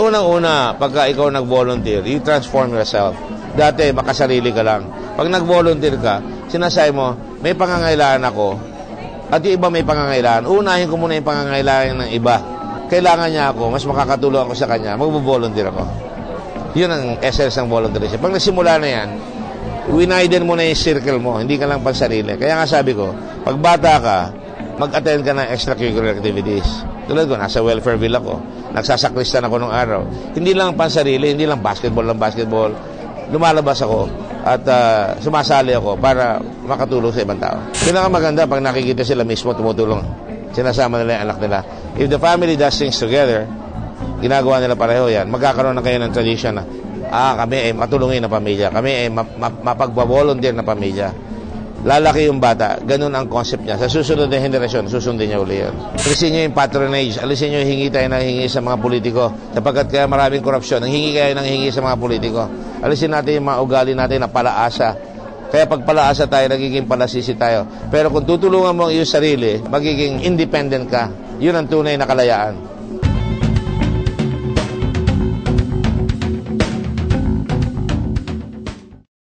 unang-una, pagka ikaw nag-volunteer, you transform yourself. Dati, makasarili ka lang. Pag nag-volunteer ka, sinasabi mo, may pangangailangan ako, at yung iba may pangangailangan. Unahin ko muna yung pangangailangan ng iba. Kailangan niya ako, mas makakatulong ako sa kanya, mag-volunteer ako. Yun ang essence ng volunteerism. Pag nasimula na yan, winaiden mo na yung circle mo, hindi ka lang pansarili. Kaya nga sabi ko, pag bata ka, mag-attend ka ng extracurricular activities. Tulad ko, nasa welfare bill ako. Nagsasakristan ako nung araw. Hindi lang pansarili, hindi lang basketball. Lumalabas ako at sumasali ako para makatulong sa ibang tao. Pinakamaganda pag nakikita sila mismo tumutulong. Sinasama nila yung anak nila. If the family does things together, ginagawa nila pareho yan, magkakaroon na kayo ng tradition na kami ay matulungin na pamilya, kami ay mapagbavolunteer na pamilya. Lalaki yung bata, ganun ang concept niya. Sa susunod na henerasyon, susundin niya uli yun. Alisin niyo yung patronage, alisin niyo yung hingi tayo ng hingi sa mga politiko. Sapagkat kaya maraming korupsyon, ang hingi kayo ng hingi sa mga politiko. Alisin natin yung mga ugali natin na palaasa. Kaya pag palaasa tayo, nagiging palasisi tayo. Pero kung tutulungan mo ang iyong sarili, magiging independent ka. Yun ang tunay na kalayaan.